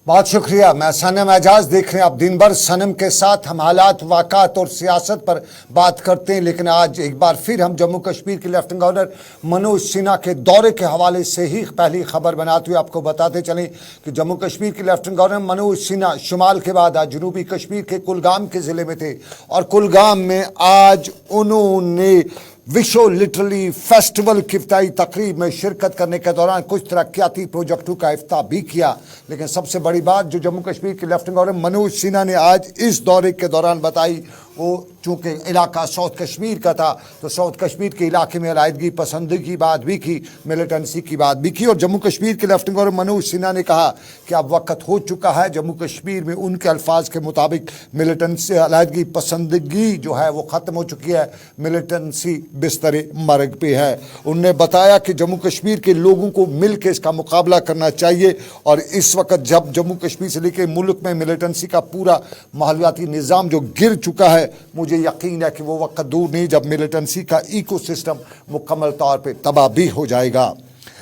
बहुत शुक्रिया। मैं सनम एजाज देख रहे हैं आप दिन भर सनम के साथ हम हालात वाक़ात और सियासत पर बात करते हैं, लेकिन आज एक बार फिर हम जम्मू कश्मीर के लेफ्टिनेंट गवर्नर मनोज सिन्हा के दौरे के हवाले से ही पहली खबर बनाते हुए आपको बताते चलें कि जम्मू कश्मीर के लेफ्टिनेंट गवर्नर मनोज सिन्हा शुमाल के बाद आज जनूबी कश्मीर के कुलगाम के ज़िले में थे और कुलगाम में आज उन्होंने विश्व लिटरली फेस्टिवल की इफ्ताही तकरीब में शिरकत करने के दौरान कुछ तरक्याती प्रोजेक्टों का इफ्ताह भी किया। लेकिन सबसे बड़ी बात जो जम्मू कश्मीर के लेफ्टिनेंट गवर्नर मनोज सिन्हा ने आज इस दौरे के दौरान बताई, वो चूँकि इलाका साउथ कश्मीर का था तो साउथ कश्मीर के इलाके में अलायदगी पसंदी की बात भी की, मिलिटेंसी की बात भी की। और जम्मू कश्मीर के लेफ्टिनेंट गवर्नर मनोज सिन्हा ने कहा कि अब वक्त हो चुका है जम्मू कश्मीर में उनके अल्फाज के मुताबिक मिलिटेंसी अलायदगी पसंदगी जो है वो ख़त्म हो चुकी है, मिलिटेंसी बिस्तरे मर्ग पे है। उन्होंने बताया कि जम्मू कश्मीर के लोगों को मिल के इसका मुकाबला करना चाहिए और इस वक्त जब जम्मू कश्मीर से लेकर मुल्क में मिलिटेंसी का पूरा माहौलियाती निज़ाम जो गिर चुका है, मुझे यकीन है कि वो वक्त दूर नहीं जब मिलिटेंसी का इकोसिस्टम मुकम्मल तौर पे तबाह भी हो जाएगा।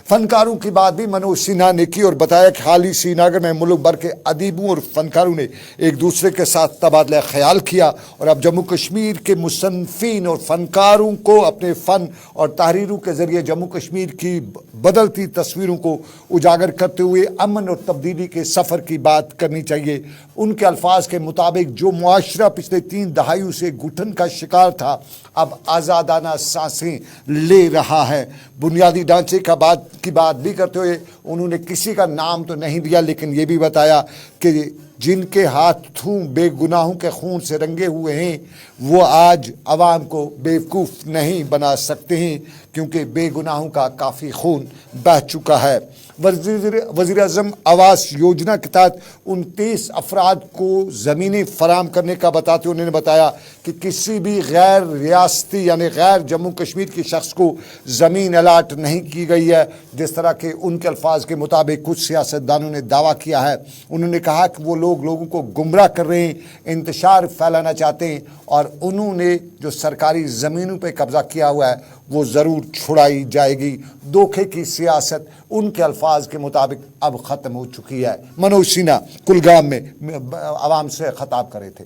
फनकारों की बात भी मनोज सिन्हा ने की और बताया कि हाल ही श्रीनगर में मुल्क भर के अदीबों और फनकारों ने एक दूसरे के साथ तबादला ख्याल किया और अब जम्मू कश्मीर के मुसन्निफ़ीन और फनकारों को अपने फ़न और तहरीरों के ज़रिए जम्मू कश्मीर की बदलती तस्वीरों को उजागर करते हुए अमन और तब्दीली के सफ़र की बात करनी चाहिए। उनके अल्फाज के मुताबिक जो मुआशरा पिछले 3 दहाइयों से घुटन का शिकार था अब आज़ादाना सांसें ले रहा है। बुनियादी ढांचे की बात भी करते हुए उन्होंने किसी का नाम तो नहीं दिया, लेकिन ये भी बताया कि जिनके हाथों बेगुनाहों के खून से रंगे हुए हैं वो आज अवाम को बेवकूफ़ नहीं बना सकते हैं, क्योंकि बेगुनाहों का काफ़ी खून बह चुका है। वज़ीर आज़म आवास योजना के तहत 29 अफराद को ज़मीनें फराम करने का बताते हुए उन्होंने बताया कि किसी भी गैर रियासती यानी गैर जम्मू कश्मीर के शख्स को ज़मीन अलाट नहीं की गई है, जिस तरह के उनके अल्फाज के मुताबिक कुछ सियासतदानों ने दावा किया है। उन्होंने कहा कि वो लोगों को गुमराह कर रहे हैं, इंतशार फैलाना चाहते हैं और उन्होंने जो सरकारी ज़मीनों पे कब्ज़ा किया हुआ है वो ज़रूर छुड़ाई जाएगी। धोखे की सियासत उनके अल्फाज के मुताबिक अब ख़त्म हो चुकी है। मनोज सिन्हा कुलगाम में आवाम से खिताब कर रहे थे।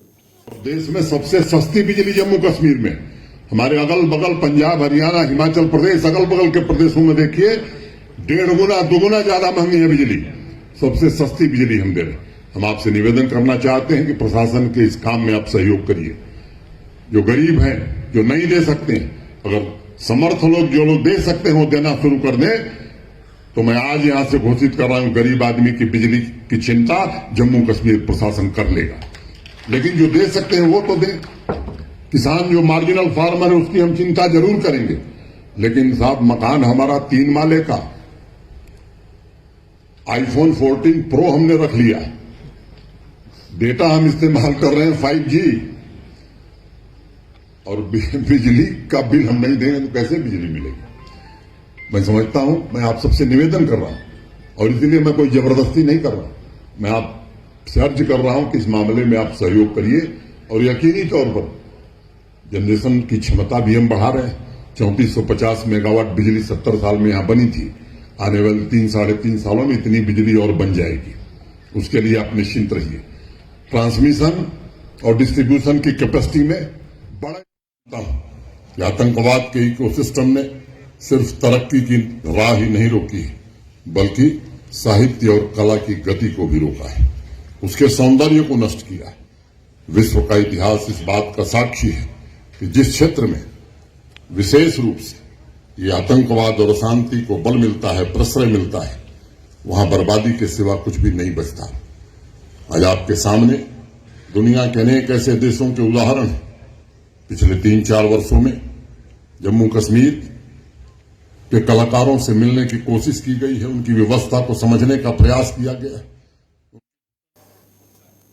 देश में सबसे सस्ती बिजली जम्मू कश्मीर में, हमारे अगल बगल पंजाब, हरियाणा, हिमाचल प्रदेश, अगल बगल के प्रदेशों में देखिए 1.5 गुना 2 गुना ज्यादा महंगी है बिजली। सबसे सस्ती बिजली हम दे रहे हैं। हम आपसे निवेदन करना चाहते हैं कि प्रशासन के इस काम में आप सहयोग करिए। जो गरीब हैं, जो नहीं दे सकते हैं, अगर समर्थ लोग जो लोग दे सकते हैं वो देना शुरू कर दें, तो मैं आज यहां से घोषित कर रहा हूं गरीब आदमी की बिजली की चिंता जम्मू कश्मीर प्रशासन कर लेगा। लेकिन जो दे सकते हैं वो तो दें। किसान जो मार्जिनल फार्मर है उसकी हम चिंता जरूर करेंगे, लेकिन साहब मकान हमारा 3 माले का, iPhone 14 Pro हमने रख लिया, डेटा हम इस्तेमाल कर रहे हैं 5G, और बिजली का बिल हम नहीं देंगे तो कैसे बिजली मिलेगी। मैं समझता हूं, मैं आप सबसे निवेदन कर रहा हूं और इसलिए मैं कोई जबरदस्ती नहीं कर रहा, मैं आपसे अर्ज कर रहा हूं कि इस मामले में आप सहयोग करिए और यकीनी तौर पर जनरेशन की क्षमता भी हम बढ़ा रहे हैं। 3450 मेगावाट बिजली 70 साल में यहां बनी थी, आने वाले 3 साढ़े 3 सालों में इतनी बिजली और बन जाएगी। उसके लिए आप निश्चिंत रहिए। ट्रांसमिशन और डिस्ट्रीब्यूशन की कैपेसिटी में बड़ा आतंकवाद के इकोसिस्टम ने सिर्फ तरक्की की राह ही नहीं रोकी है, बल्कि साहित्य और कला की गति को भी रोका है, उसके सौंदर्य को नष्ट किया है। विश्व का इतिहास इस बात का साक्षी है कि जिस क्षेत्र में विशेष रूप से ये आतंकवाद और अशांति को बल मिलता है, प्रश्रय मिलता है, वहां बर्बादी के सिवा कुछ भी नहीं बचता। आज आपके सामने दुनिया के अनेक ऐसे देशों के उदाहरण हैं। पिछले 3-4 वर्षों में जम्मू कश्मीर के कलाकारों से मिलने की कोशिश की गई है, उनकी व्यवस्था को समझने का प्रयास किया गया है।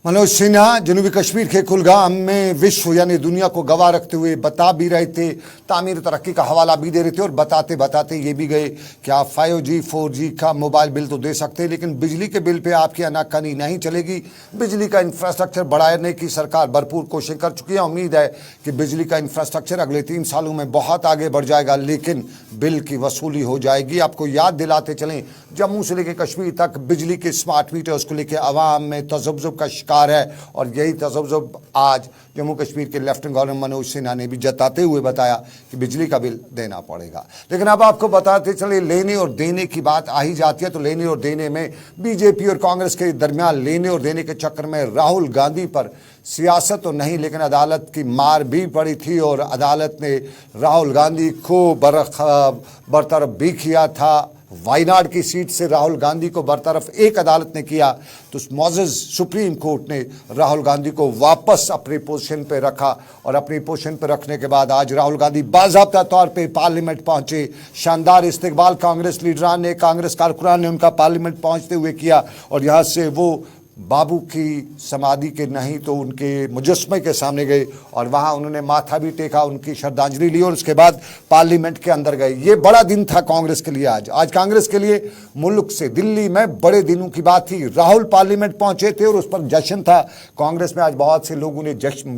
मनोज सिन्हा जनूबी कश्मीर के कुलगाम में विश्व यानी दुनिया को गवाह रखते हुए बता भी रहे थे, तामीर तरक्की का हवाला भी दे रहे थे और बताते बताते ये भी गए कि आप 5G 4G का मोबाइल बिल तो दे सकते हैं, लेकिन बिजली के बिल पे आपकी आनाकानी नहीं चलेगी। बिजली का इंफ्रास्ट्रक्चर बढ़ाने की सरकार भरपूर कोशिश कर चुकी है। उम्मीद है कि बिजली का इंफ्रास्ट्रक्चर अगले 3 सालों में बहुत आगे बढ़ जाएगा, लेकिन बिल की वसूली हो जाएगी। आपको याद दिलाते चलें, जम्मू से लेकर कश्मीर तक बिजली के स्मार्ट मीटर उसको लेकर आवाम में तजब्जुब का शिकार है, और यही तजब्जुब आज जम्मू कश्मीर के लेफ्टिनेंट गवर्नर मनोज सिन्हा ने भी जताते हुए बताया कि बिजली का बिल देना पड़ेगा। लेकिन अब आपको बताते चले, लेने और देने की बात आ ही जाती है, तो लेने और देने में बीजेपी और कांग्रेस के दरमियान लेने और देने के चक्कर में राहुल गांधी पर सियासत तो नहीं लेकिन अदालत की मार भी पड़ी थी, और अदालत ने राहुल गांधी को बरतरफ भी किया था। वायनाड की सीट से राहुल गांधी को बरतरफ एक अदालत ने किया, तो मौजूद सुप्रीम कोर्ट ने राहुल गांधी को वापस अपनी पोजीशन पे रखा, और अपनी पोजीशन पे रखने के बाद आज राहुल गांधी बाज़ाब्ता तौर पे पार्लियामेंट पहुंचे। शानदार इस्तकबाल कांग्रेस लीडरान ने, कांग्रेस कारकुनान ने उनका पार्लियामेंट पहुंचते हुए किया, और यहाँ से वो बाबू की समाधि के नहीं तो उनके मुजस्मे के सामने गए और वहाँ उन्होंने माथा भी टेका, उनकी श्रद्धांजलि ली, और उसके बाद पार्लियामेंट के अंदर गए। ये बड़ा दिन था कांग्रेस के लिए। आज कांग्रेस के लिए मुल्क से दिल्ली में बड़े दिनों की बात थी। राहुल पार्लियामेंट पहुंचे थे और उस पर जश्न था। कांग्रेस में आज बहुत से लोगों ने जश्न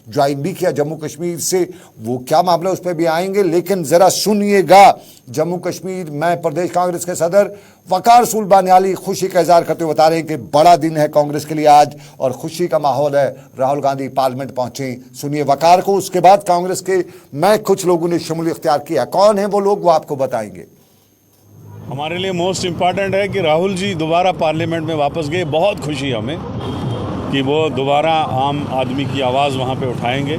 ज्वाइन भी किया जम्मू कश्मीर से। वो क्या मामला, उस पर भी आएंगे, लेकिन ज़रा सुनिएगा। जम्मू कश्मीर में प्रदेश कांग्रेस के सदर वकार सुलबानियाली खुशी का इजहार करते हुए बता रहे हैं कि बड़ा दिन है कांग्रेस के लिए आज, और खुशी का माहौल है। राहुल गांधी पार्लियामेंट पहुंचे, सुनिए वकार को। उसके बाद कांग्रेस के में कुछ लोगों ने शमूलियत इख्तियार किया। कौन है वो लोग, वो आपको बताएंगे। हमारे लिए मोस्ट इम्पॉर्टेंट है कि राहुल जी दोबारा पार्लियामेंट में वापस गए। बहुत खुशी है हमें कि वो दोबारा आम आदमी की आवाज़ वहाँ पे उठाएंगे,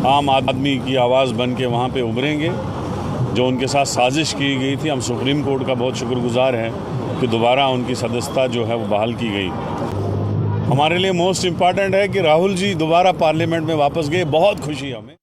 आम आदमी की आवाज़ बन के वहाँ पे उभरेंगे। जो उनके साथ साजिश की गई थी, हम सुप्रीम कोर्ट का बहुत शुक्रगुजार हैं कि दोबारा उनकी सदस्यता जो है वो बहाल की गई। हमारे लिए मोस्ट इम्पॉर्टेंट है कि राहुल जी दोबारा पार्लियामेंट में वापस गए। बहुत खुशी है हमें।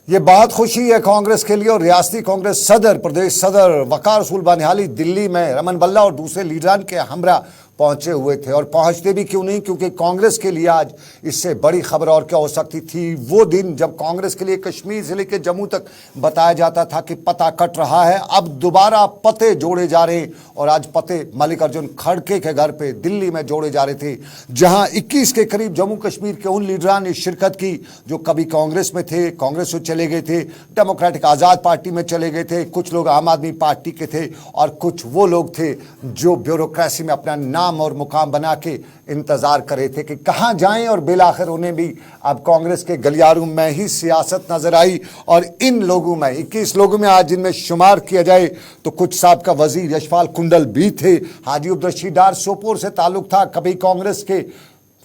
ये बहुत खुशी है कांग्रेस के लिए, और रियासती कांग्रेस सदर, प्रदेश सदर वकार सुलबानियाली दिल्ली में रमन बल्ला और दूसरे लीडरान के हमरा पहुंचे हुए थे। और पहुंचते भी क्यों नहीं, क्योंकि कांग्रेस के लिए आज इससे बड़ी खबर और क्या हो सकती थी। वो दिन जब कांग्रेस के लिए कश्मीर से लेकर जम्मू तक बताया जाता था कि पता कट रहा है, अब दोबारा पते जोड़े जा रहे, और आज पते मल्लिकार्जुन खड़गे के घर पे दिल्ली में जोड़े जा रहे थे, जहां 21 के करीब जम्मू कश्मीर के उन लीडरान ने शिरकत की जो कभी कांग्रेस में थे, कांग्रेस से चले गए थे, डेमोक्रेटिक आज़ाद पार्टी में चले गए थे, कुछ लोग आम आदमी पार्टी के थे, और कुछ वो लोग थे जो ब्यूरोक्रेसी में अपना नाम और मुकाम बना के इंतजार कर रहे थे कि कहां जाएं, और बिलाखिर उन्हें भी अब कांग्रेस के गलियारों में ही सियासत नजर आई। और इन लोगों में 21 लोगों में आज जिनमें शुमार किया जाए तो कुछ साहब वजीर यशपाल कुंडल भी थे। हाजी अब्दुल डार सोपोर से ताल्लुक था, कभी कांग्रेस के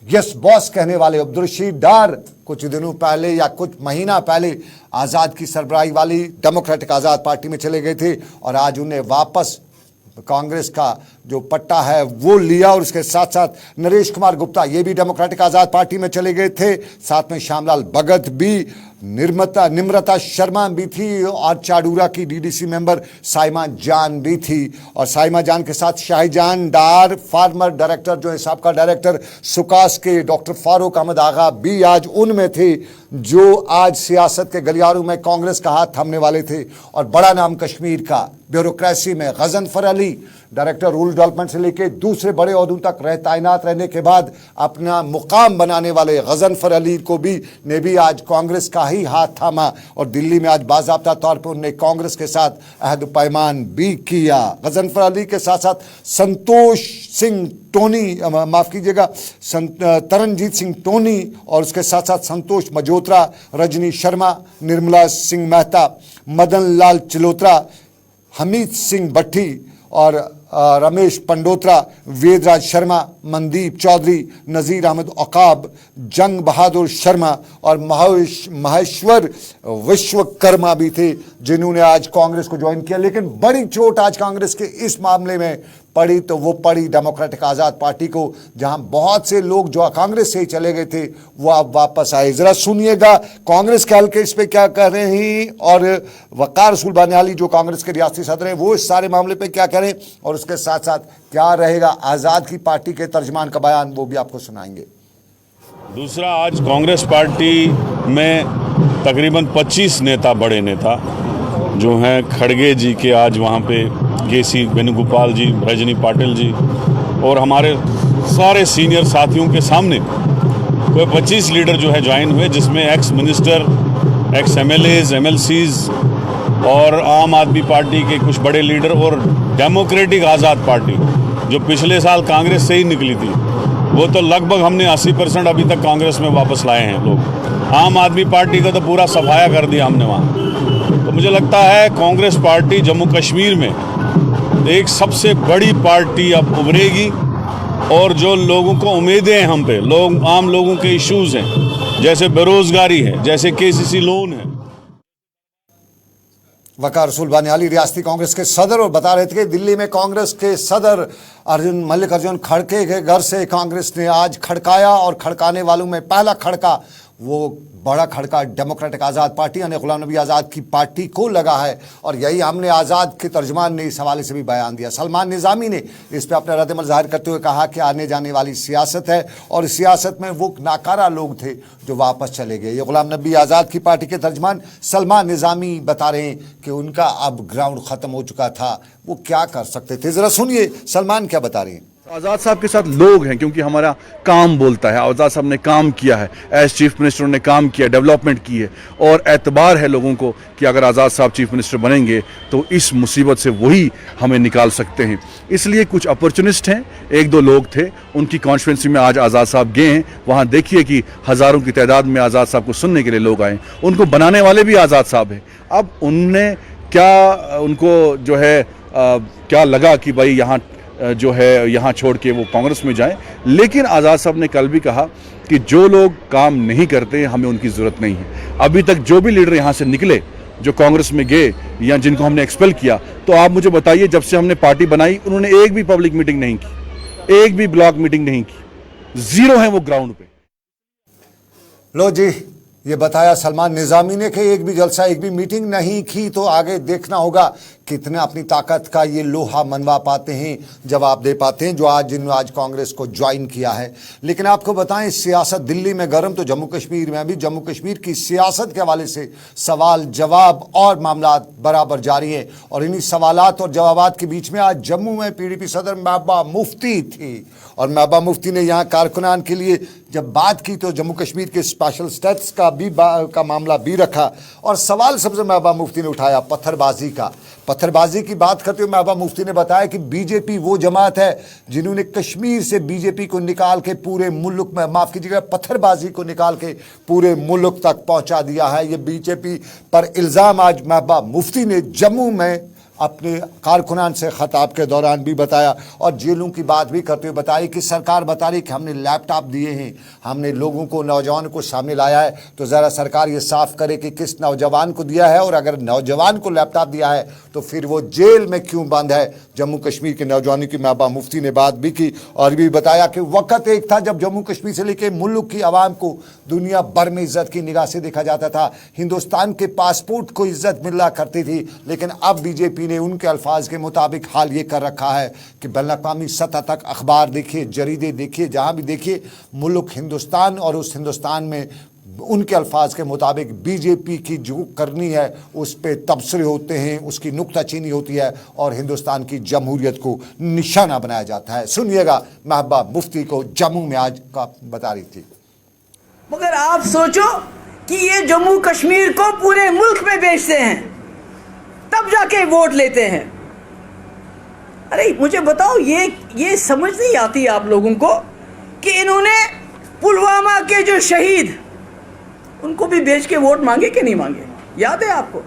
यस बॉस कहने वाले अब्दुल डार कुछ दिनों पहले या कुछ महीना पहले आज़ाद की सरबराही वाली डेमोक्रेटिक आज़ाद पार्टी में चले गए थे, और आज उन्हें वापस कांग्रेस का जो पट्टा है वो लिया। और उसके साथ साथ नरेश कुमार गुप्ता, ये भी डेमोक्रेटिक आज़ाद पार्टी में चले गए थे, साथ में श्यामलाल भगत भी, निम्रता शर्मा भी थी, और चाडूरा की डीडीसी मेंबर साइमा जान भी थी, और साइमा जान के साथ शाहजहान डार, फार्मर डायरेक्टर जो है साहब डायरेक्टर सुकास के डॉक्टर फारूक अहमद आगा भी आज उनमें थे जो आज सियासत के गलियारों में कांग्रेस का हाथ थामने वाले थे। और बड़ा नाम कश्मीर का ब्यूरोक्रेसी में Ghazanfar Ali, director rural development से लेकर दूसरे बड़े ओहदों तक तैनात रहने के बाद अपना मुकाम बनाने वाले गजनफर अली को भी ने भी आज कांग्रेस का ही हाथ थामा, और दिल्ली में आज बाज़ाब्ता तौर पर उन्होंने कांग्रेस के साथ अहद पैमान भी किया। गजनफर अली के साथ साथ संतोष सिंह टोनी, माफ़ कीजिएगा, तरनजीत सिंह टोनी, और उसके साथ साथ संतोष मजोत्रा, रजनी शर्मा, निर्मला सिंह मेहता, मदन लाल चिलोत्रा, हमीद सिंह भट्टी, और रमेश पंडोत्रा, वेदराज शर्मा, मनदीप चौधरी, नज़ीर अहमद औकाब, जंग बहादुर शर्मा और महेश्वर विश्वकर्मा भी थे जिन्होंने आज कांग्रेस को ज्वाइन किया। लेकिन बड़ी चोट आज कांग्रेस के इस मामले में पड़ी तो वो पड़ी डेमोक्रेटिक आज़ाद पार्टी को, जहां बहुत से लोग जो कांग्रेस से ही चले गए थे वो अब वापस आए। जरा सुनिएगा कांग्रेस के हल्के इस पे क्या कह रहे हैं और वकार रसूल बानियाली जो कांग्रेस के रियासती सदर हैं वो इस सारे मामले पे क्या कह रहे हैं, और उसके साथ साथ क्या रहेगा आज़ाद की पार्टी के तर्जमान का बयान, वो भी आपको सुनाएंगे। दूसरा, आज कांग्रेस पार्टी में तकरीबन 25 नेता, बड़े नेता जो हैं, खड़गे जी के आज वहाँ पे केसी वेणुगोपाल जी, रजनी पाटिल जी और हमारे सारे सीनियर साथियों के सामने कोई 25 लीडर जो है ज्वाइन हुए, जिसमें ex minister, x MLAs, MLCs और आम आदमी पार्टी के कुछ बड़े लीडर और डेमोक्रेटिक आज़ाद पार्टी जो पिछले साल कांग्रेस से ही निकली थी, वो तो लगभग हमने 80% अभी तक कांग्रेस में वापस लाए हैं लोग। आम आदमी पार्टी का तो पूरा सफाया कर दिया हमने वहाँ। तो मुझे लगता है कांग्रेस पार्टी जम्मू कश्मीर में एक सबसे बड़ी पार्टी अब उभरेगी, और जो लोगों को उम्मीदें हैं हम पे, आम लोगों के इश्यूज हैं, जैसे बेरोजगारी है, जैसे केसीसी लोन है। वकार रसूल बानियाली रियासती कांग्रेस के सदर, और बता रहे थे कि दिल्ली में कांग्रेस के सदर मल्लिकार्जुन खड़गे के घर से कांग्रेस ने आज खड़काया, और खड़काने वालों में पहला खड़का, वो बड़ा खड़का डेमोक्रेटिक आज़ाद पार्टी यानी गुलाम नबी आज़ाद की पार्टी को लगा है। और यही हमने आज़ाद के तर्जमान ने इस हवाले से भी बयान दिया। सलमान निज़ामी ने इस पर अपना रद्दमल जाहिर करते हुए कहा कि आने जाने वाली सियासत है, और इस सियासत में वो नाकारा लोग थे जो वापस चले गए। ये गुलाम नबी आज़ाद की पार्टी के तर्जमान सलमान निज़ामी बता रहे हैं कि उनका अब ग्राउंड ख़त्म हो चुका था, वो क्या कर सकते थे। ज़रा सुनिए सलमान क्या बता रहे हैं। आज़ाद साहब के साथ लोग हैं, क्योंकि हमारा काम बोलता है। आज़ाद साहब ने काम किया है, एज चीफ मिनिस्टर उन्होंने काम किया, डेवलपमेंट की है, और एतबार है लोगों को कि अगर आज़ाद साहब चीफ मिनिस्टर बनेंगे तो इस मुसीबत से वही हमें निकाल सकते हैं। इसलिए कुछ अपॉर्चुनिस्ट हैं, एक दो लोग थे, उनकी कॉन्स्टिट्यूंसी में आज आज़ाद साहब गए हैं, वहाँ देखिए कि हज़ारों की तादाद में आज़ाद साहब को सुनने के लिए लोग आए। उनको बनाने वाले भी आज़ाद साहब हैं। अब उनने क्या, उनको जो है क्या लगा कि भाई यहाँ जो है यहाँ छोड़ के वो कांग्रेस में जाएं, लेकिन आज़ाद साहब ने कल भी कहा कि जो लोग काम नहीं करते हमें उनकी ज़रूरत नहीं है। अभी तक जो भी लीडर यहाँ से निकले जो कांग्रेस में गए या जिनको हमने एक्सपेल किया, तो आप मुझे बताइए जब से हमने पार्टी बनाई उन्होंने एक भी पब्लिक मीटिंग नहीं की, एक भी ब्लॉक मीटिंग नहीं की, जीरो है वो ग्राउंड पे। लो जी, ये बताया सलमान निज़ामी ने कि एक भी जलसा, एक भी मीटिंग नहीं की। तो आगे देखना होगा कितना अपनी ताकत का ये लोहा मनवा पाते हैं, जवाब दे पाते हैं, जो आज कांग्रेस को ज्वाइन किया है। लेकिन आपको बताएं, सियासत दिल्ली में गर्म तो जम्मू कश्मीर में भी जम्मू कश्मीर की सियासत के हवाले से सवाल जवाब और मामला बराबर जारी है। और इन्हीं सवालात और जवाबात के बीच में आज जम्मू में पीडीपी सदर महबूबा मुफ्ती थी, और महबूबा मुफ्ती ने यहाँ कारकुनान के लिए जब बात की तो जम्मू कश्मीर के स्पेशल स्टेटस का मामला भी रखा, और सवाल सबसे महबूबा मुफ्ती ने उठाया पत्थरबाजी का। पत्थरबाजी की बात करते हुए महबूबा मुफ्ती ने बताया कि बीजेपी वो जमात है जिन्होंने कश्मीर से बीजेपी को निकाल के पूरे मुल्क में, माफ़ कीजिएगा, पत्थरबाजी को निकाल के पूरे मुल्क तक पहुंचा दिया है। ये बीजेपी पर इल्ज़ाम आज महबूबा मुफ्ती ने जम्मू में अपने कारकुनान से खताब के दौरान भी बताया, और जेलों की बात भी करते हुए बताई कि सरकार बता रही कि हमने लैपटॉप दिए हैं, हमने लोगों को, नौजवानों को सामने लाया है, तो ज़रा सरकार ये साफ करे कि किस नौजवान को दिया है, और अगर नौजवान को लैपटॉप दिया है तो फिर वो जेल में क्यों बंद है। जम्मू कश्मीर के नौजवानों की महबूबा मुफ्ती ने बात भी की, और भी बताया कि वक्त एक था जब जम्मू कश्मीर से लेकर मुल्क की आवाम को दुनिया भर में इज्जत की निगाह से देखा जाता था, हिंदुस्तान के पासपोर्ट को इज्जत मिला करती थी। लेकिन अब बीजेपी ने उनके अल्फाज के मुताबिक हाल ये कर रखा है कि बैनुल-अक़वामी सतह तक अखबार देखिए, जरीदे देखिए, जहाँ भी देखिए मुल्क हिंदुस्तान, और उस हिंदुस्तान में उनके अल्फाज के मुताबिक बीजेपी की जो करनी है उस पर तबसरे होते हैं, उसकी नुक्ताचीनी होती है, और हिंदुस्तान की जमहूरियत को निशाना बनाया जाता है। सुनिएगा महबूबा मुफ्ती को जम्मू में आज का बता रही थी। मगर आप सोचो कि ये जम्मू कश्मीर को पूरे मुल्क में बेचते हैं, तब जाके वोट लेते हैं। अरे मुझे बताओ, ये समझ नहीं आती आप लोगों को कि इन्होंने पुलवामा के जो शहीद, उनको भी बेच के वोट मांगे कि नहीं मांगे, याद है आपको?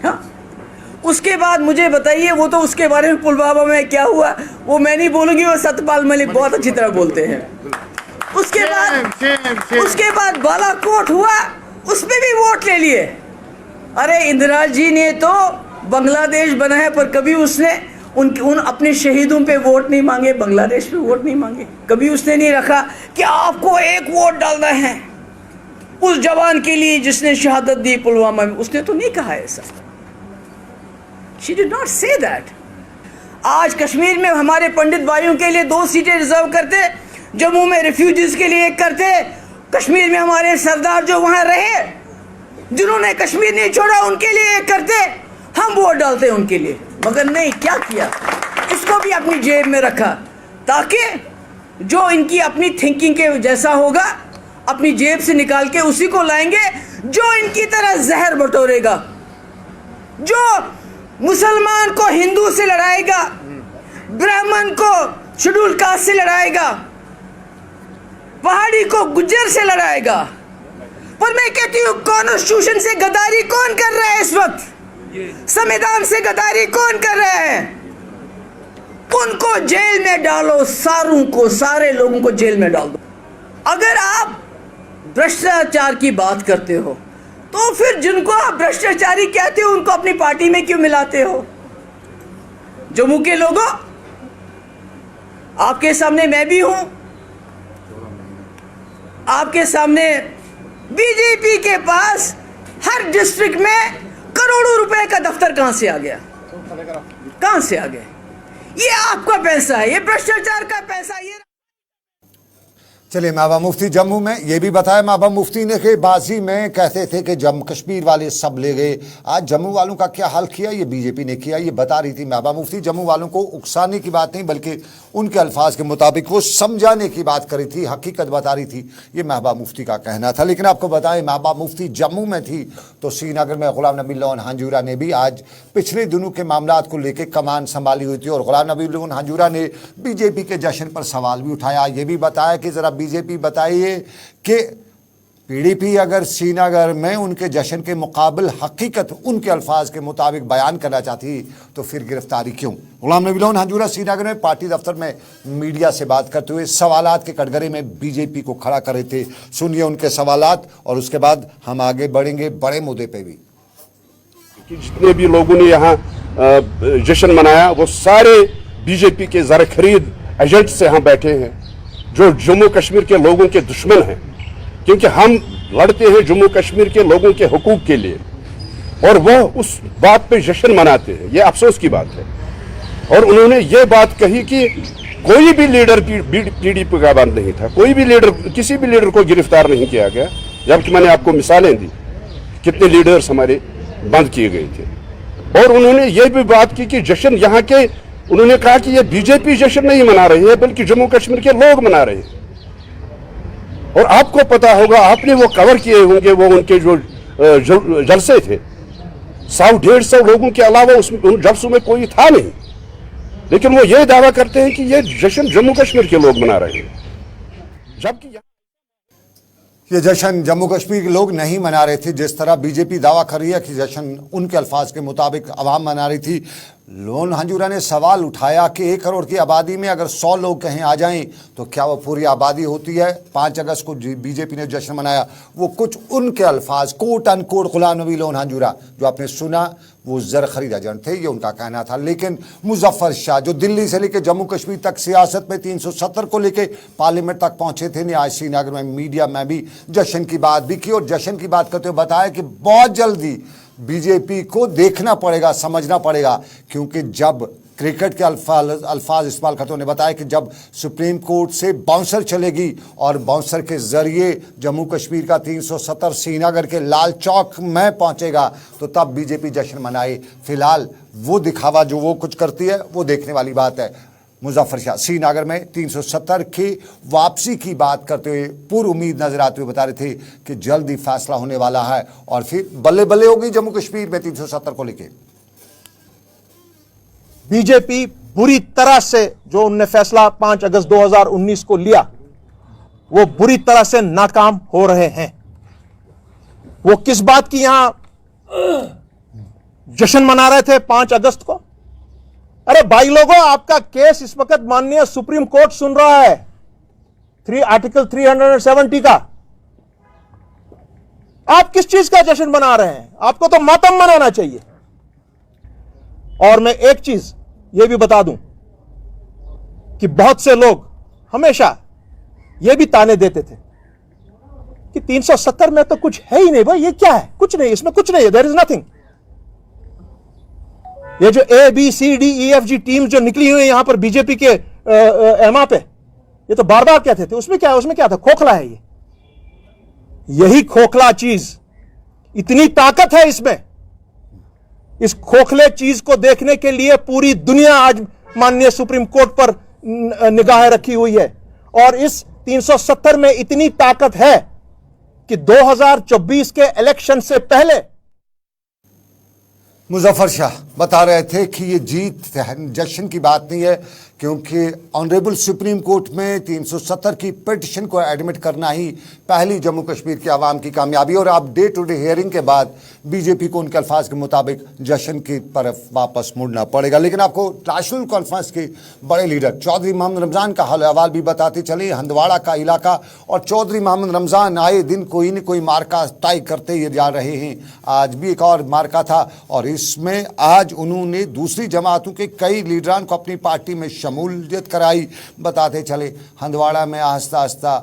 हाँ, उसके बाद मुझे बताइए, वो तो उसके बारे में पुलवामा में क्या हुआ वो मैं नहीं बोलूंगी, वो सतपाल मलिक बहुत अच्छी तरह बोलते हैं। उसके बाद बालाकोट हुआ, उसमें भी वोट ले लिए। अरे इंदिरा जी ने तो बांग्लादेश बनाया, पर कभी उसने उन अपने शहीदों पे वोट नहीं मांगे, बांग्लादेश पे वोट नहीं मांगे। कभी उसने नहीं रखा कि आपको एक वोट डालना है उस जवान के लिए जिसने शहादत दी पुलवामा में। उसने तो नहीं कहा ऐसा। She did not say that. आज कश्मीर में हमारे पंडित भाइयों के लिए 2 सीटें रिजर्व करते, जम्मू में रिफ्यूजीज के लिए 1 करते, कश्मीर में हमारे सरदार जो वहां रहे जिन्होंने कश्मीर नहीं छोड़ा उनके लिए 1 करते, हम वोट डालते उनके लिए। मगर नहीं, क्या किया, इसको भी अपनी जेब में रखा ताकि जो इनकी अपनी थिंकिंग के जैसा होगा अपनी जेब से निकाल के उसी को लाएंगे जो इनकी तरह जहर बटोरेगा, जो मुसलमान को हिंदू से लड़ाएगा, ब्राह्मण को शेड्यूल कास्ट से लड़ाएगा, पहाड़ी को गुज्जर से लड़ाएगा। पर मैं कहती हूं कॉन्स्टिट्यूशन से गद्दारी कौन कर रहा है इस वक्त? संविधान से गद्दारी कौन कर रहा है? उनको जेल में डालो, सारे लोगों को जेल में डाल दो। अगर आप भ्रष्टाचार की बात करते हो तो फिर जिनको आप भ्रष्टाचारी कहते हो उनको अपनी पार्टी में क्यों मिलाते हो? जम्मू के लोगों, आपके सामने मैं भी हूं, आपके सामने बीजेपी के पास हर डिस्ट्रिक्ट में करोड़ों रुपए का दफ्तर कहां से आ गया? कहां से आ गया? ये आपका पैसा है, ये भ्रष्टाचार का पैसा। ये चलिए, महबूबा मुफ्ती जम्मू में ये भी बताया महबूबा मुफ्ती ने कि बाजी में कहते थे कि जम्मू कश्मीर वाले सब ले गए। आज जम्मू वालों का क्या हाल किया ये बीजेपी ने किया, ये बता रही थी महबूबा मुफ्ती। जम्मू वालों को उकसाने की बात नहीं बल्कि उनके अल्फाज के मुताबिक वो समझाने की बात करी थी, हकीकत बता रही थी, ये महबूबा मुफ्ती का कहना था। लेकिन आपको बताएं, महबूबा मुफ्ती जम्मू में थी तो श्रीनगर में गुलाम नबी लोन हांजूरा ने भी आज पिछले दिनों के मामलात को लेकर कमान संभाली हुई थी और गुलाम नबी लोन हांजूरा ने बीजेपी के जश्न पर सवाल भी उठाया। ये भी बताया कि ज़रा बीजेपी बताइए कि पीडीपी अगर श्रीनगर में उनके जश्न के मुकाबिल हकीकत उनके अल्फाज के मुताबिक बयान करना चाहती तो फिर गिरफ्तारी क्यों? गुलाम नबी लोन हांजूरा श्रीनगर में पार्टी दफ्तर में मीडिया से बात करते हुए सवालात के कटघरे में बीजेपी को खड़ा कर रहे थे। सुनिए उनके सवालात और उसके बाद हम आगे बढ़ेंगे बड़े मुद्दे पे भी। जितने भी लोगों ने यहाँ जश्न मनाया वो सारे बीजेपी के ज़र खरीद एजेंट से यहाँ बैठे हैं जो जम्मू कश्मीर के लोगों के दुश्मन हैं, क्योंकि हम लड़ते हैं जम्मू कश्मीर के लोगों के हुकूक के लिए और वह उस बात पे जश्न मनाते हैं। ये अफसोस की बात है। और उन्होंने ये बात कही कि कोई भी लीडर पीडीपी का बंद नहीं था, कोई भी लीडर, किसी भी लीडर को गिरफ्तार नहीं किया गया, जबकि मैंने आपको मिसालें दी कितने लीडर्स हमारे बंद किए गए थे। और उन्होंने ये भी बात की कि जश्न यहाँ के, उन्होंने कहा कि ये बीजेपी जश्न नहीं मना रही है बल्कि जम्मू कश्मीर के लोग मना रहे हैं। और आपको पता होगा, आपने वो कवर किए होंगे, वो उनके जो जलसे थे 100-150 लोगों के अलावा उन जलसों में कोई था नहीं, लेकिन वो ये दावा करते हैं कि ये जश्न जम्मू कश्मीर के लोग मना रहे हैं, जबकि ये जश्न जम्मू कश्मीर के लोग नहीं मना रहे थे। जिस तरह बीजेपी दावा कर रही है कि जश्न उनके अल्फाज के मुताबिक अवाम मना रही थी। लोन हांजूरा ने सवाल उठाया कि 1 करोड़ की आबादी में अगर 100 लोग कहीं आ जाएं तो क्या वो पूरी आबादी होती है? 5 अगस्त को बीजेपी ने जश्न मनाया, वो कुछ उनके अल्फाज quote unquote Ghulam Nabi loan Hanjura जो आपने सुना वो ज़र खरीद एजेंट थे, ये उनका कहना था। लेकिन मुजफ्फर शाह जो दिल्ली से लेकर जम्मू कश्मीर तक सियासत में 370 को लेकर पार्लियामेंट तक पहुंचे थे ने आज श्रीनगर में मीडिया में भी जश्न की बात भी की और जश्न की बात करते हुए बताया कि बहुत जल्दी बीजेपी को देखना पड़ेगा, समझना पड़ेगा, क्योंकि जब क्रिकेट के अल्फाज इस्तेमाल करते उन्होंने बताया कि जब सुप्रीम कोर्ट से बाउंसर चलेगी और बाउंसर के जरिए जम्मू कश्मीर का 370 श्रीनगर के लाल चौक में पहुंचेगा तो तब बीजेपी जश्न मनाए। फिलहाल वो दिखावा जो वो कुछ करती है वो देखने वाली बात है। मुजफ्फर शाह श्रीनगर में 370 की वापसी की बात करते हुए पूरी उम्मीद नजर आते हुए बता रहे थे कि जल्द ही फैसला होने वाला है और फिर बल्ले बल्ले होगी जम्मू कश्मीर में 370 को लेकर। बीजेपी बुरी तरह से जो उनने फैसला 5 अगस्त 2019 को लिया वो बुरी तरह से नाकाम हो रहे हैं। वो किस बात की यहां जश्न मना रहे थे 5 अगस्त को? अरे भाई लोगों, आपका केस इस वक्त माननीय सुप्रीम कोर्ट सुन रहा है आर्टिकल 370 का। आप किस चीज का जश्न मना रहे हैं? आपको तो मातम मनाना चाहिए। और मैं एक चीज यह भी बता दूं कि बहुत से लोग हमेशा यह भी ताने देते थे कि 370 में तो कुछ है ही नहीं भाई, ये क्या है, कुछ नहीं, इसमें कुछ नहीं है, देयर इज नथिंग। ये जो ABCDEFG टीम जो निकली हुई है यहां पर बीजेपी के एमा पे, ये तो बार बार कहते थे उसमें क्या था, खोखला है ये। यही खोखला चीज, इतनी ताकत है इसमें, इस खोखले चीज को देखने के लिए पूरी दुनिया आज माननीय सुप्रीम कोर्ट पर निगाह रखी हुई है। और इस 370 में इतनी ताकत है कि 2024 के इलेक्शन से पहले मुजफ्फर शाह बता रहे थे कि ये जीत जश्न की बात नहीं है, क्योंकि ऑनरेबल सुप्रीम कोर्ट में 370 की पिटिशन को एडमिट करना ही पहली जम्मू कश्मीर के आवाम की कामयाबी। और अब डे टू डे हियरिंग के बाद बीजेपी को उनके अल्फाज के मुताबिक जश्न की तरफ वापस मुड़ना पड़ेगा। लेकिन आपको नेशनल कॉन्फ्रेंस के बड़े लीडर चौधरी मोहम्मद रमजान का हाल अहवाल भी बताते चले। हंदवाड़ा का इलाका और चौधरी मोहम्मद रमजान आए दिन कोई न कोई मार्का तय करते ही जा रहे हैं। आज भी एक और मार्का था और इसमें आज उन्होंने दूसरी जमातों के कई लीडरान को अपनी पार्टी में शमूलियत कराई। बताते चले हंदवाड़ा में आहिस्ता आहिस्ता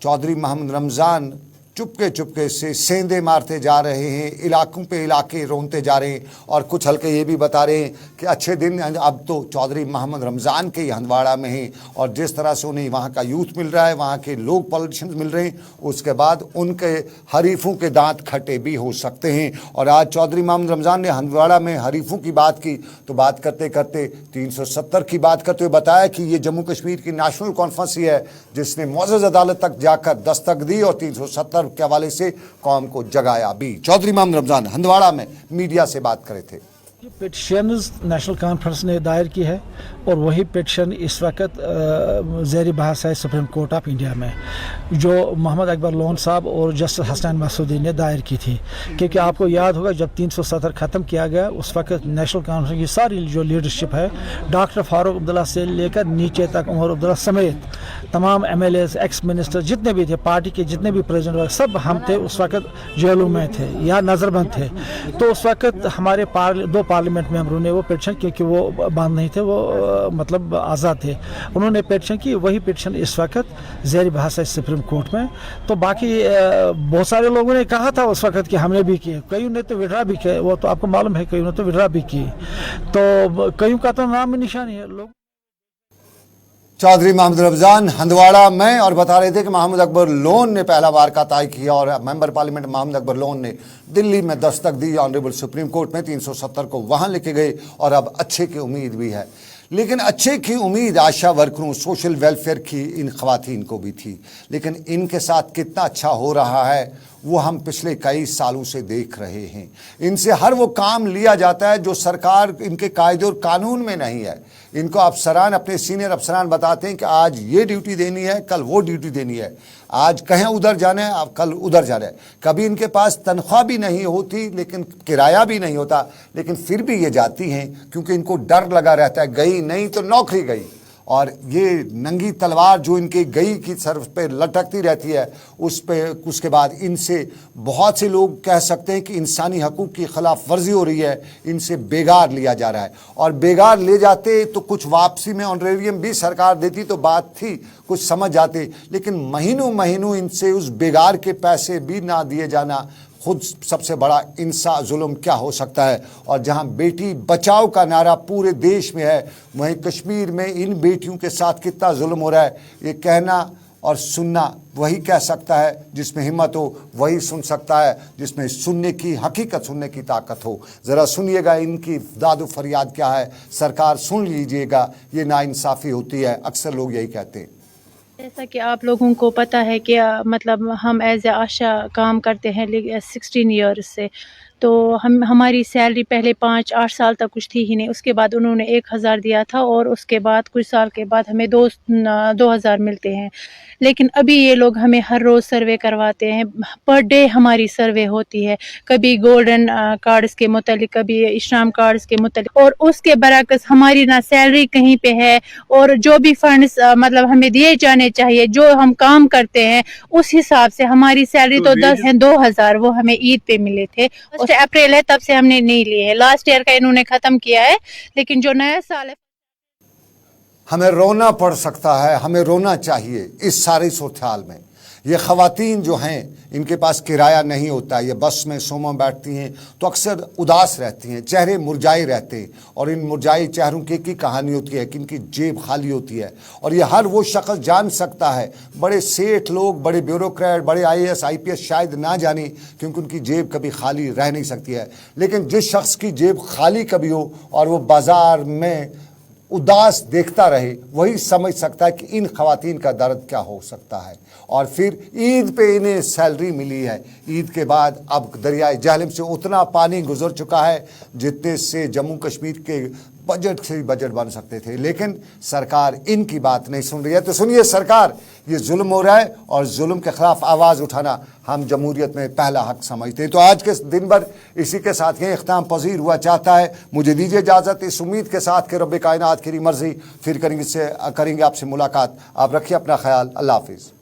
चौधरी मोहम्मद रमजान चुपके से सेंधे मारते जा रहे हैं, इलाकों पे इलाके रोनते जा रहे हैं। और कुछ हल्के ये भी बता रहे हैं कि अच्छे दिन अब तो चौधरी मोहम्मद रमजान के ही हंदवाड़ा में हैं। और जिस तरह से उन्हें वहाँ का यूथ मिल रहा है, वहाँ के लोग पॉलिटिशियंस मिल रहे हैं, उसके बाद उनके हरीफों के दांत खट्टे भी हो सकते हैं। और आज चौधरी मोहम्मद रमजान ने हंदवाड़ा में हरीफों की बात की तो बात करते करते 370 की बात करते हुए बताया कि ये जम्मू कश्मीर की नेशनल कॉन्फ्रेंस ही है जिसने मुअज़्ज़ज़ अदालत तक जाकर दस्तक दी और 370 के हवाले से कौम को जगाया भी। चौधरी मोहम्मद रमजान हंदवाड़ा में मीडिया से बात करे थे। पिटिशन नेशनल कॉन्फ्रेंस ने दायर की है और वही पिटिशन इस वक्त ज़ेरी बहस है सुप्रीम कोर्ट ऑफ इंडिया में, जो मोहम्मद अकबर लोन साहब और जस्टिस हसनैन मसूदी ने दायर की थी। क्योंकि आपको याद होगा जब 370 ख़त्म किया गया उस वक्त नेशनल कॉन्फ्रेंस की सारी जो लीडरशिप है, डॉक्टर फारूक अब्दुल्ला से लेकर नीचे तक उमर अब्दुल्ला समेत तमाम MLAs एक्स मिनिस्टर जितने भी थे, पार्टी के जितने भी प्रेसिडेंट सब हम थे उस वक्त जेलों में थे या नज़रबंद थे। तो उस वक्त हमारे दो पार्लियामेंट मेंबरों ने वो पिटिशन, क्योंकि वो बंद नहीं थे, वो मतलब आज़ाद थे, उन्होंने पिटिशन की। वही पिटिशन इस वक्त ज़ेरी बहस है सुप्रीम कोर्ट में। तो बाकी बहुत सारे लोगों ने कहा था उस वक्त कि हमने भी किए, कईयों ने तो विड्रा भी किए, वो तो आपको मालूम है, कईयों ने तो विड्रा भी की, तो कईयों का तो नाम निशान है लोग। चौधरी मोहम्मद रमजान हंदवाड़ा में और बता रहे थे कि मोहम्मद अकबर लोन ने पहला बार का तय किया और मेंबर पार्लियामेंट मोहम्मद अकबर लोन ने दिल्ली में Dastak the honourable supreme court में, 370 को वहां लेके गए और अब अच्छे की उम्मीद भी है। लेकिन अच्छे की उम्मीद आशा वर्करों, सोशल वेलफेयर की इन खवातीन को भी थी, लेकिन इनके साथ कितना अच्छा हो रहा है वो हम पिछले कई सालों से देख रहे हैं। इनसे हर वो काम लिया जाता है जो सरकार इनके कायदे और कानून में नहीं है। इनको अफसरान, अपने सीनियर अफसरान बताते हैं कि आज ये ड्यूटी देनी है, कल वो ड्यूटी देनी है, आज कहीं उधर जाना है, अब कल उधर जाना है। कभी इनके पास तनख्वाह भी नहीं होती, लेकिन किराया भी नहीं होता, लेकिन फिर भी ये जाती हैं क्योंकि इनको डर लगा रहता है, गई नहीं तो नौकरी गई। और ये नंगी तलवार जो इनके गई की सर पे लटकती रहती है, उसके बाद इनसे बहुत से लोग कह सकते हैं कि इंसानी हकूक़ की खिलाफ वर्जी हो रही है, इनसे बेगार लिया जा रहा है। और बेगार ले जाते तो कुछ वापसी में ऑनरेरियम भी सरकार देती तो बात थी, कुछ समझ जाते, लेकिन महीनों महीनों इनसे उस बेगार के पैसे भी ना दिए जाना खुद सबसे बड़ा इंसा जुल्म क्या हो सकता है। और जहां बेटी बचाओ का नारा पूरे देश में है, वहीं कश्मीर में इन बेटियों के साथ कितना जुल्म हो रहा है, ये कहना और सुनना वही कह सकता है जिसमें हिम्मत हो, वही सुन सकता है जिसमें सुनने की हकीकत, सुनने की ताकत हो। ज़रा सुनिएगा इनकी दादो फरियाद क्या है, सरकार सुन लीजिएगा, ये नाइंसाफ़ी होती है, अक्सर लोग यही कहते हैं। जैसा कि आप लोगों को पता है कि मतलब हम एज ए आशा काम करते हैं 16 ईयर्स से, तो हमारी सैलरी पहले 5-8 साल तक कुछ थी ही नहीं। उसके बाद उन्होंने 1000 दिया था और उसके बाद कुछ साल के बाद हमें 2000 मिलते हैं। लेकिन अभी ये लोग हमें हर रोज़ सर्वे करवाते हैं, पर डे हमारी सर्वे होती है, कभी गोल्डन कार्ड्स के मुतालिक, कभी इश्राम कार्ड्स के मुतालिक, और उसके बरअक्स हमारी ना सैलरी कहीं पे है और जो भी फंड्स मतलब हमें दिए जाने चाहिए, जो हम काम करते हैं उस हिसाब से हमारी सैलरी तो 10 है, 2000 वो हमें ईद पे मिले थे। अप्रैल है तब से हमने नहीं लिए है, लास्ट ईयर का इन्होंने ख़त्म किया है, लेकिन जो नया साल है हमें रोना पड़ सकता है, हमें रोना चाहिए इस सारी सूरत हाल में। ये ख़वातीन जो हैं, इनके पास किराया नहीं होता, ये बस में सोमो बैठती हैं तो अक्सर उदास रहती हैं, चेहरे मुरझाए रहते हैं, और इन मुरझाए चेहरों की एक ही कहानी होती है कि इनकी जेब खाली होती है। और ये हर वो शख्स जान सकता है, बड़े सेठ लोग, बड़े ब्यूरोक्रेट, बड़े IAS IPS शायद ना जाने, क्योंकि उनकी जेब कभी खाली रह नहीं सकती है। लेकिन जिस शख्स की जेब खाली कभी हो और वो बाज़ार में उदास देखता रहे, वही समझ सकता है कि इन ख़वातीन का दर्द क्या हो सकता है। और फिर ईद पे इन्हें सैलरी मिली है, ईद के बाद अब दरियाए जहलम से उतना पानी गुजर चुका है जितने से जम्मू कश्मीर के बजट से बजट बन सकते थे, लेकिन सरकार इनकी बात नहीं सुन रही है। तो सुनिए सरकार, ये जुल्म हो रहा है और जुल्म के खिलाफ आवाज़ उठाना हम जमहूरियत में पहला हक समझते हैं। तो आज के दिन भर इसी के साथ ये इख्तिताम पजीर हुआ चाहता है। मुझे दीजिए इजाज़त इस उम्मीद के साथ कि रब कायनात की मर्ज़ी, फिर करेंगे आपसे मुलाकात। आप रखिए अपना ख्याल। अल्लाह हाफिज़।